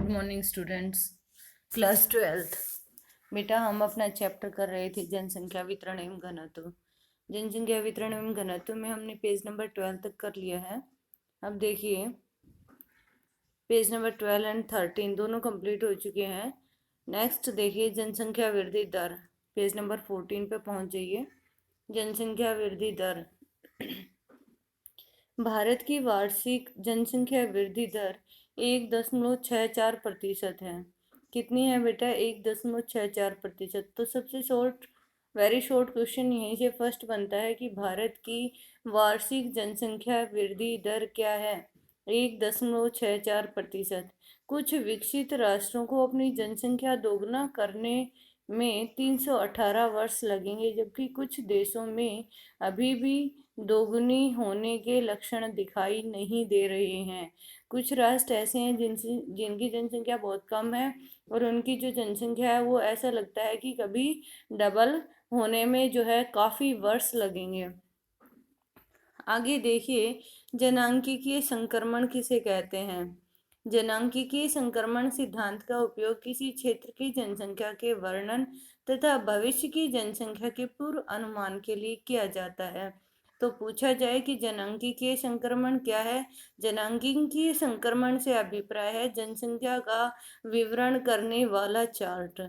Good morning students. Class 12। बेटा हम अपना चैप्टर कर रहे थे जनसंख्या वितरण एवं घनत्व। जनसंख्या वितरण एवं घनत्व में हमने पेज नंबर 12 तक कर लिया है। अब देखिए पेज नंबर 12 एंड 13 दोनों कंप्लीट हो चुके हैं। नेक्स्ट देखिए जनसंख्या वृद्धि दर, पेज नंबर 14 पे पहुंच जाइए। जनसंख्या वृद्धि दर भारत की वार्षिक जनसंख्या वृद्धि दर 1.64% है। कितनी है बेटा? 1.64%। तो सबसे वेरी शॉर्ट क्वेश्चन यहीं से फर्स्ट बनता है कि भारत की वार्षिक जनसंख्या वृद्धि दर क्या है? 1.64%। कुछ विकसित राष्ट्रों को अपनी जनसंख्या दोगुना करने में 318 वर्ष लगेंगे, जबकि कुछ देशों में अभी भी दोगुनी होने के लक्षण दिखाई नहीं दे रहे हैं। कुछ राष्ट्र ऐसे हैं जिनकी जनसंख्या बहुत कम है और उनकी जो जनसंख्या है वो ऐसा लगता है कि कभी डबल होने में जो है काफ़ी वर्ष लगेंगे। आगे देखिए जनांकीय संक्रमण किसे कहते हैं? जनांकीय संक्रमण सिद्धांत का उपयोग किसी क्षेत्र की जनसंख्या के वर्णन तथा भविष्य की जनसंख्या के पूर्व अनुमान के लिए किया जाता है। तो पूछा जाए कि जनांकीय संक्रमण क्या है? जनांकीय संक्रमण से अभिप्राय है जनसंख्या का विवरण करने वाला चार्ट।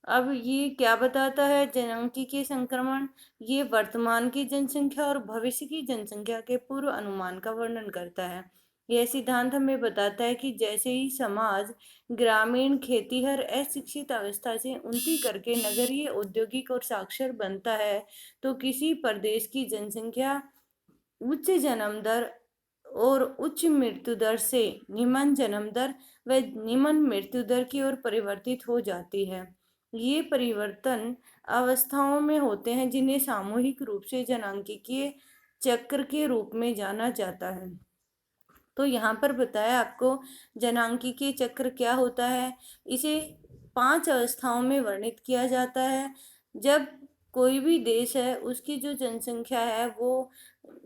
अब ये क्या बताता है जनांकीय संक्रमण? ये वर्तमान की जनसंख्या और भविष्य की जनसंख्या के पूर्व अनुमान का वर्णन करता है। यह सिद्धांत हमें बताता है कि जैसे ही समाज ग्रामीण खेतीहर अशिक्षित अवस्था से उन्नति करके नगरीय औद्योगिक और साक्षर बनता है, तो किसी प्रदेश की जनसंख्या उच्च जन्म दर और उच्च मृत्यु दर से निम्न जन्म दर व निम्न मृत्यु दर की ओर परिवर्तित हो जाती है। ये परिवर्तन अवस्थाओं में होते हैं जिन्हें सामूहिक रूप से जनांकीय चक्र के रूप में जाना जाता है। तो यहाँ पर बताया आपको जनांकीय चक्र क्या होता है। इसे 5 अवस्थाओं में वर्णित किया जाता है। जब कोई भी देश है उसकी जो जनसंख्या है वो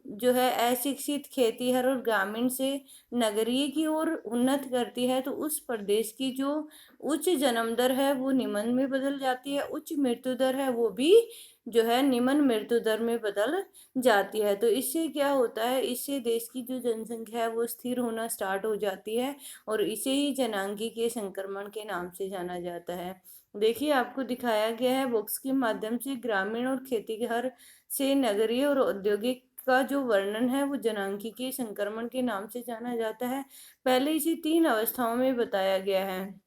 जो है अशिक्षित खेतीहर और ग्रामीण से नगरीय की ओर उन्नत करती है, तो उस प्रदेश की जो उच्च जन्म दर है वो निम्न में बदल जाती है, उच्च मृत्यु दर है वो भी जो है निम्न मृत्यु दर में बदल जाती है। तो इससे क्या होता है, इससे देश की जो जनसंख्या है वो स्थिर होना स्टार्ट हो जाती है और इसे ही जनांकीय संक्रमण के नाम से जाना जाता है। देखिए आपको दिखाया गया है बॉक्स के माध्यम से ग्रामीण और खेतीहर से नगरीय और औद्योगिक का जो वर्णन है वो जनांकीय संक्रमण के नाम से जाना जाता है। पहले इसे 3 अवस्थाओं में बताया गया है।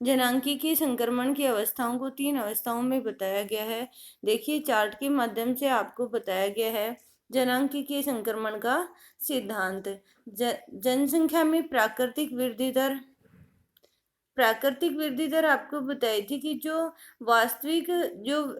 जनांकीय संक्रमण की अवस्थाओं को 3 अवस्थाओं में बताया गया है। देखिए चार्ट के माध्यम से आपको बताया गया है जनांकीय संक्रमण का सिद्धांत। जनसंख्या में प्राकृतिक वृद्धि दर आपको बताई थी कि जो वास्तविक जो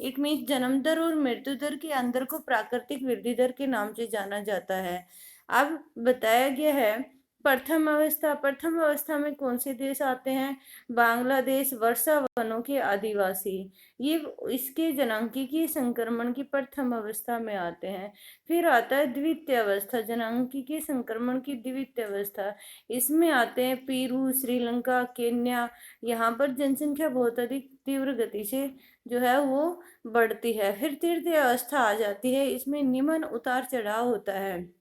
इट मीन जन्म दर और मृत्यु दर के अंदर को प्राकृतिक वृद्धि दर के नाम से जाना जाता है। अब बताया गया है प्रथम अवस्था में कौन से देश आते हैं? बांग्लादेश, वर्षा वनों के आदिवासी, ये इसके जनांकीय संक्रमण की प्रथम अवस्था में आते हैं। फिर आता है द्वितीय अवस्था, जनांकीय संक्रमण की द्वितीय अवस्था। इसमें आते हैं पेरू, श्रीलंका, केन्या। यहाँ पर जनसंख्या बहुत अधिक तीव्र गति से जो है वो बढ़ती है। फिर तृतीय अवस्था आ जाती है, इसमें निम्न उतार चढ़ाव होता है।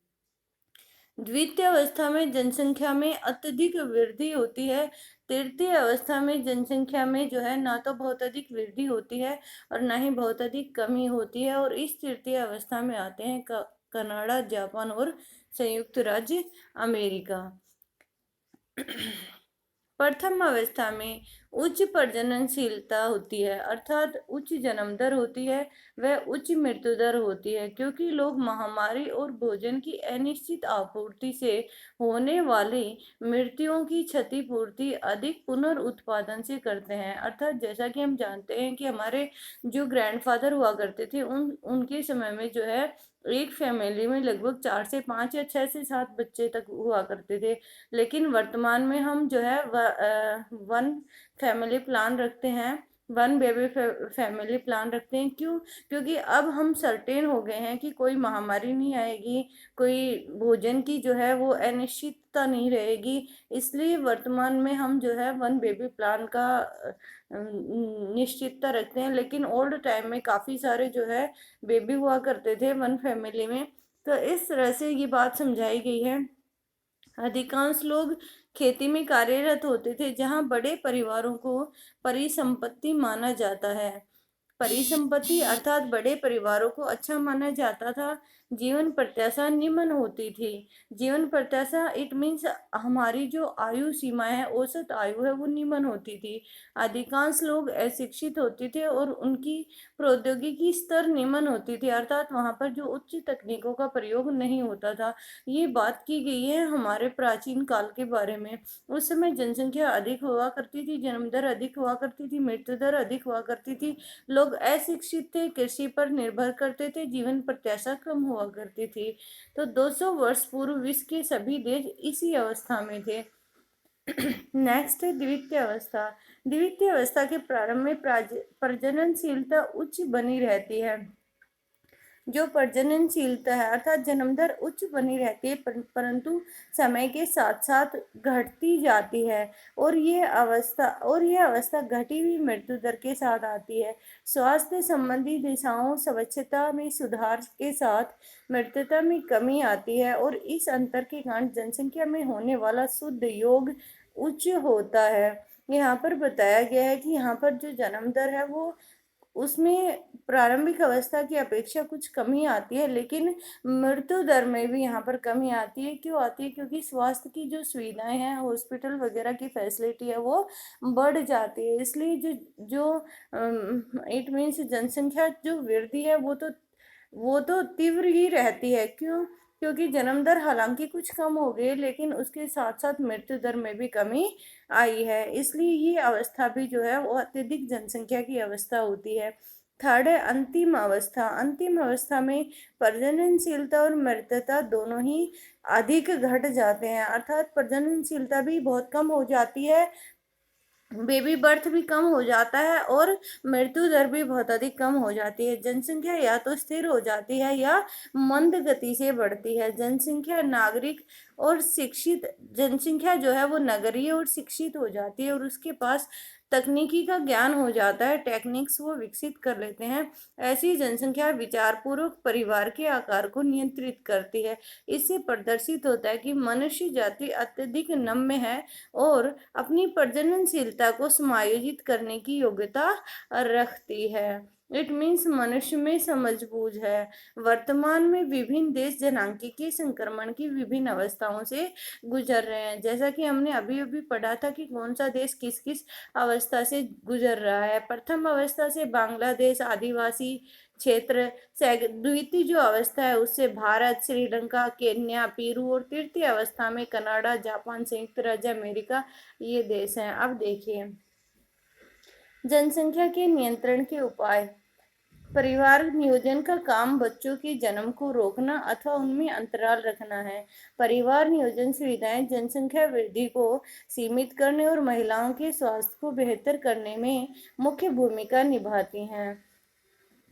द्वितीय अवस्था में जनसंख्या में अत्यधिक वृद्धि होती है। तृतीय अवस्था में जनसंख्या में जो है ना तो बहुत अधिक वृद्धि होती है और ना ही बहुत अधिक कमी होती है। और इस तृतीय अवस्था में आते हैं कनाडा, जापान और संयुक्त राज्य अमेरिका। प्रथम अवस्था में उच्च प्रजननशीलता होती है, अर्थात उच्च जन्म दर होती है, वह उच्च मृत्यु दर होती है, क्योंकि लोग महामारी और भोजन की अनिश्चित आपूर्ति से होने वाली मृत्युओं की क्षतिपूर्ति अधिक पुनर्उत्पादन से करते हैं। अर्थात जैसा कि हम जानते हैं कि हमारे जो ग्रैंडफादर हुआ करते थे उनके समय में जो है एक फैमिली में लगभग 4 से 5 या 6 से 7 बच्चे तक हुआ करते थे। लेकिन वर्तमान में हम जो है 1 फैमिली प्लान रखते हैं वन बेबी फैमिली प्लान रखते हैं। क्यों? क्योंकि अब हम सर्टेन हो गए हैं कि कोई महामारी नहीं आएगी, कोई भोजन की जो है वो अनिश्चितता नहीं रहेगी। इसलिए वर्तमान में हम जो है वन बेबी प्लान का निश्चितता रखते हैं। लेकिन ओल्ड टाइम में काफ़ी सारे जो है बेबी हुआ करते थे वन फैमिली में। तो इस तरह से ये बात समझाई गई है। अधिकांश लोग खेती में कार्यरत होते थे, जहां बड़े परिवारों को परिसंपत्ति माना जाता है। परिसंपत्ति अर्थात बड़े परिवारों को अच्छा माना जाता था। जीवन प्रत्याशा निम्न होती थी। जीवन प्रत्याशा इट मीन्स हमारी जो आयु सीमा है, औसत आयु है, वो निम्न होती थी। अधिकांश लोग अशिक्षित होते थे और उनकी प्रौद्योगिकी स्तर निम्न होती थी, अर्थात वहाँ पर जो उच्च तकनीकों का प्रयोग नहीं होता था। ये बात की गई है हमारे प्राचीन काल के बारे में। उस समय जनसंख्या अधिक हुआ करती थी, जन्म दर अधिक हुआ करती थी, मृत्यु दर अधिक हुआ करती थी। लोग अशिक्षित थे, कृषि पर निर्भर करते थे, जीवन प्रत्याशा कम हुआ करती थी। तो 200 वर्ष पूर्व विश्व के सभी देश इसी अवस्था में थे। नेक्स्ट है द्वितीय अवस्था। द्वितीय अवस्था के प्रारंभ में प्रजननशीलता उच्च बनी रहती है। जो प्रजननशीलता है अर्थात जन्म दर उच्च बनी रहती है, परंतु समय के साथ साथ घटती जाती है। और ये अवस्था घटी हुई मृत्यु दर के साथ आती है। स्वास्थ्य संबंधी दिशाओं स्वच्छता में सुधार के साथ मृत्युता में कमी आती है, और इस अंतर के कारण जनसंख्या में होने वाला शुद्ध योग उच्च होता है। यहाँ पर बताया गया है कि यहाँ पर जो जन्म दर है वो उसमें प्रारंभिक अवस्था की अपेक्षा कुछ कमी आती है, लेकिन मृत्यु दर में भी यहाँ पर कमी आती है। क्यों आती है? क्योंकि स्वास्थ्य की जो सुविधाएं हैं, हॉस्पिटल वगैरह की फैसिलिटी है, वो बढ़ जाती है। इसलिए जो जो इट मीन्स जनसंख्या जो वृद्धि है वो तो तीव्र ही रहती है। क्यों? क्योंकि जन्म दर हालांकि कुछ कम हो गई, लेकिन उसके साथ साथ मृत्यु दर में भी कमी आई है। इसलिए ये अवस्था भी जो है वो अत्यधिक जनसंख्या की अवस्था होती है। थर्ड है अंतिम अवस्था। अंतिम अवस्था में प्रजननशीलता और मृत्यता दोनों ही अधिक घट जाते हैं, अर्थात प्रजननशीलता भी बहुत कम हो जाती है, बेबी बर्थ भी कम हो जाता है, और मृत्यु दर भी बहुत अधिक कम हो जाती है। जनसंख्या या तो स्थिर हो जाती है या मंद गति से बढ़ती है। जनसंख्या नागरिक और शिक्षित जनसंख्या जो है वो नगरीय और शिक्षित हो जाती है, और उसके पास तकनीकी का ज्ञान हो जाता है, टेक्निक्स वो विकसित कर लेते हैं। ऐसी जनसंख्या विचारपूर्वक परिवार के आकार को नियंत्रित करती है। इससे प्रदर्शित होता है कि मनुष्य जाति अत्यधिक नम्य है और अपनी प्रजननशीलता को समायोजित करने की योग्यता रखती है। इट मीन्स मनुष्य में समझबूझ है। वर्तमान में विभिन्न देश जनांकीय संक्रमण की विभिन्न अवस्थाओं से गुजर रहे हैं। जैसा कि हमने अभी अभी पढ़ा था कि कौन सा देश किस किस अवस्था से गुजर रहा है। प्रथम अवस्था से बांग्लादेश आदिवासी क्षेत्र, द्वितीय जो अवस्था है उससे भारत, श्रीलंका, केन्या, पेरू, और तृतीय अवस्था में कनाडा, जापान, संयुक्त राज्य अमेरिका, ये देश हैं। अब देखिए जनसंख्या के नियंत्रण के उपाय। परिवार नियोजन का काम बच्चों के जन्म को रोकना अथवा उनमें अंतराल रखना है। परिवार नियोजन सुविधाएं जनसंख्या वृद्धि को सीमित करने और महिलाओं के स्वास्थ्य को बेहतर करने में मुख्य भूमिका निभाती हैं।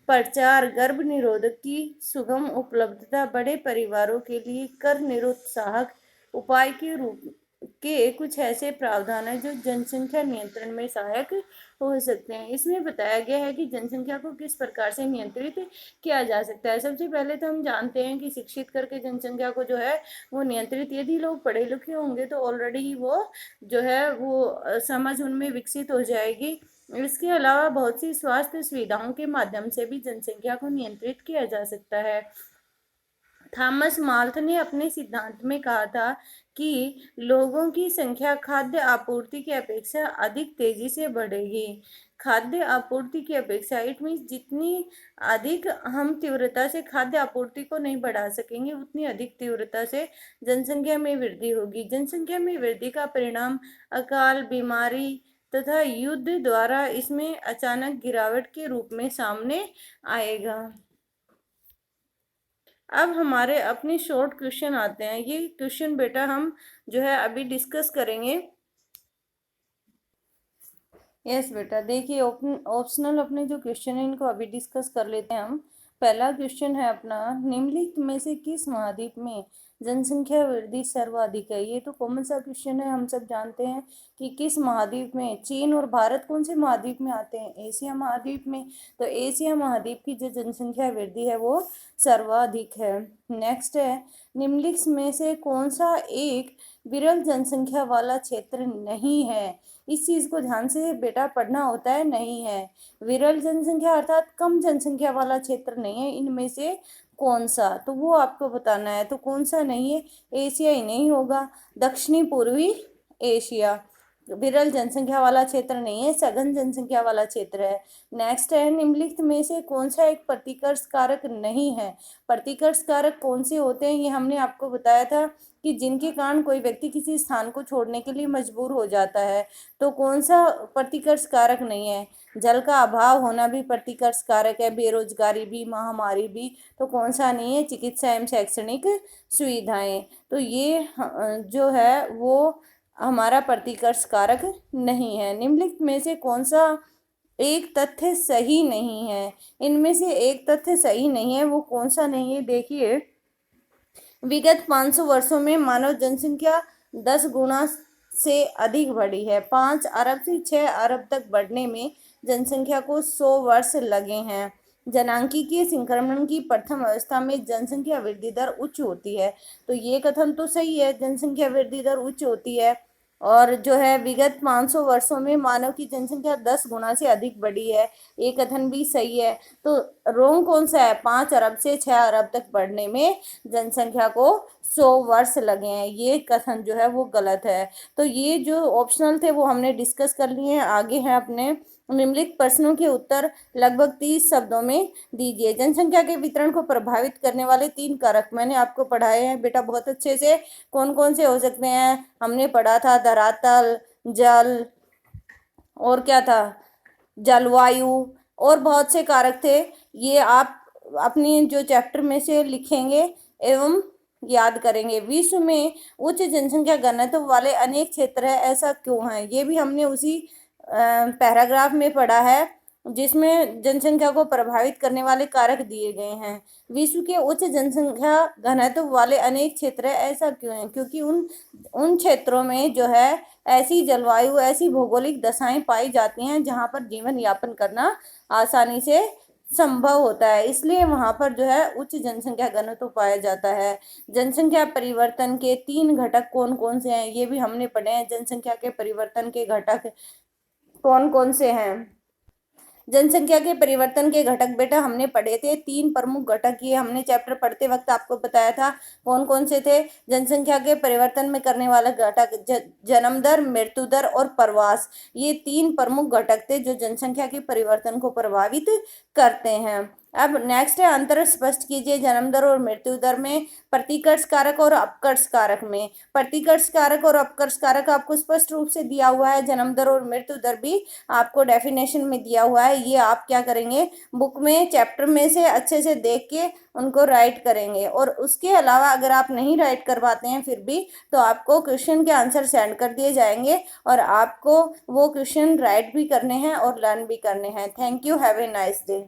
प्रचार गर्भ निरोधक की सुगम उपलब्धता बड़े परिवारों के लिए कर निरुत्साहक उपाय के रूप के कुछ ऐसे प्रावधान हैं जो जनसंख्या नियंत्रण में सहायक हो सकते हैं। इसमें बताया गया है कि जनसंख्या को किस प्रकार से नियंत्रित किया जा सकता है। सबसे पहले तो हम जानते हैं कि शिक्षित करके जनसंख्या को जो है वो नियंत्रित, यदि लोग पढ़े लिखे होंगे तो ऑलरेडी वो जो है वो समझ उनमें विकसित हो जाएगी। इसके अलावा बहुत सी स्वास्थ्य सुविधाओं के माध्यम से भी जनसंख्या को नियंत्रित किया जा सकता है। थॉमस माल्थ ने अपने सिद्धांत में कहा था कि लोगों की संख्या खाद्य आपूर्ति की अपेक्षा अधिक तेजी से बढ़ेगी। खाद्य आपूर्ति की अपेक्षा इट मीन्स जितनी अधिक हम तीव्रता से खाद्य आपूर्ति को नहीं बढ़ा सकेंगे, उतनी अधिक तीव्रता से जनसंख्या में वृद्धि होगी। जनसंख्या में वृद्धि का परिणाम अकाल, बीमारी तथा युद्ध द्वारा इसमें अचानक गिरावट के रूप में सामने आएगा। अब हमारे अपने शॉर्ट क्वेश्चन आते हैं। ये क्वेश्चन बेटा हम जो है अभी डिस्कस करेंगे। यस बेटा, देखिए ऑप्शनल अपने जो क्वेश्चन है इनको अभी डिस्कस कर लेते हैं हम। पहला क्वेश्चन है अपना, निम्नलिखित में से किस महाद्वीप में जनसंख्या वृद्धि सर्वाधिक है? ये तो कॉमन सा क्वेश्चन है, हम सब जानते हैं कि किस महाद्वीप में। चीन और भारत कौन से महाद्वीप में आते हैं? एशिया महाद्वीप में। तो एशिया महाद्वीप की जो जनसंख्या वृद्धि है वो सर्वाधिक है। नेक्स्ट है, निम्नलिखित में से कौन सा एक विरल जनसंख्या वाला क्षेत्र नहीं है? इस चीज को ध्यान से बेटा पढ़ना होता है, नहीं है। विरल जनसंख्या अर्थात कम जनसंख्या वाला क्षेत्र नहीं है, इनमें से कौन सा, तो वो आपको बताना है। तो कौन सा नहीं है? एशिया ही नहीं होगा, दक्षिणी पूर्वी एशिया विरल जनसंख्या वाला क्षेत्र नहीं है, सघन जनसंख्या वाला क्षेत्र है। नेक्स्ट है, निम्नलिखित में से कौन सा एक प्रतिकर्ष कारक नहीं है? प्रतिकर्ष कारक कौन से होते हैं ये हमने आपको बताया था कि जिनके कारण कोई व्यक्ति किसी स्थान को छोड़ने के लिए मजबूर हो जाता है। तो कौन सा प्रतिकर्ष कारक नहीं है? जल का अभाव होना भी प्रतिकर्ष कारक है, बेरोजगारी भी, महामारी भी। तो कौन सा नहीं है? चिकित्सा एवं शैक्षणिक सुविधाएं। तो ये जो है वो हमारा प्रतिकर्ष कारक नहीं है। निम्नलिखित में से कौन सा एक तथ्य सही नहीं है? इनमें से एक तथ्य सही नहीं है, वो कौन सा नहीं है? देखिए, विगत 500 वर्षों में मानव जनसंख्या 10 गुना से अधिक बढ़ी है। 5 अरब से 6 अरब तक बढ़ने में जनसंख्या को 100 वर्ष लगे हैं। जनांकीय संक्रमण की प्रथम अवस्था में जनसंख्या वृद्धि दर उच्च होती है। तो ये कथन तो सही है, जनसंख्या वृद्धि दर उच्च होती है। और जो है विगत 500 वर्षों में मानव की जनसंख्या 10 गुना से अधिक बढ़ी है, ये कथन भी सही है। तो रोंग कौन सा है? 5 अरब से 6 अरब तक बढ़ने में जनसंख्या को 100 वर्ष लगे हैं, ये कथन जो है वो गलत है। तो ये जो ऑप्शनल थे वो हमने डिस्कस कर लिए हैं। आगे है अपने, निम्नलिखित प्रश्नों के उत्तर लगभग 30 शब्दों में दीजिए। जनसंख्या के वितरण को प्रभावित करने वाले 3 कारक मैंने आपको पढ़ाए हैं बेटा बहुत अच्छे से। कौन कौन से हो सकते हैं? हमने पढ़ा था धरातल, जल, और क्या था, जलवायु, और बहुत से कारक थे। ये आप अपनी जो चैप्टर में से लिखेंगे एवं याद करेंगे। विश्व में उच्च जनसंख्या घनत्व वाले अनेक क्षेत्र है, ऐसा क्यों है? ये भी हमने उसी पैराग्राफ में पढ़ा है जिसमें जनसंख्या को प्रभावित करने वाले कारक दिए गए हैं। विश्व के उच्च जनसंख्या घनत्व वाले अनेक क्षेत्र है, ऐसा क्यों है? क्योंकि उन क्षेत्रों में जो है ऐसी जलवायु, ऐसी भौगोलिक दशाएं पाई जाती हैं जहां पर जीवन यापन करना आसानी से संभव होता है, इसलिए वहां पर जो है उच्च जनसंख्या घनत्व पाया जाता है। जनसंख्या परिवर्तन के 3 घटक कौन कौन से हैं? ये भी हमने पढ़े हैं। जनसंख्या के परिवर्तन के घटक कौन कौन से हैं? जनसंख्या के परिवर्तन के घटक बेटा हमने पढ़े थे, 3 प्रमुख घटक, ये हमने चैप्टर पढ़ते वक्त आपको बताया था। कौन कौन से थे? जनसंख्या के परिवर्तन में करने वाला घटक जन्म दर, मृत्यु दर और प्रवास, ये 3 प्रमुख घटक थे जो जनसंख्या के परिवर्तन को प्रभावित करते हैं। अब नेक्स्ट है, अंतर स्पष्ट कीजिए जन्म दर और मृत्यु दर में, प्रतिकर्ष कारक और अपकर्ष कारक में। प्रतिकर्ष कारक और अपकर्ष कारक आपको स्पष्ट रूप से दिया हुआ है, जन्म दर और मृत्यु दर भी आपको डेफिनेशन में दिया हुआ है। ये आप क्या करेंगे, बुक में चैप्टर में से अच्छे से देख के उनको राइट करेंगे। और उसके अलावा अगर आप नहीं राइट कर पाते हैं फिर भी, तो आपको क्वेश्चन के आंसर सेंड कर दिए जाएंगे और आपको वो क्वेश्चन राइट भी करने हैं और लर्न भी करने हैं। Thank you, have a nice day.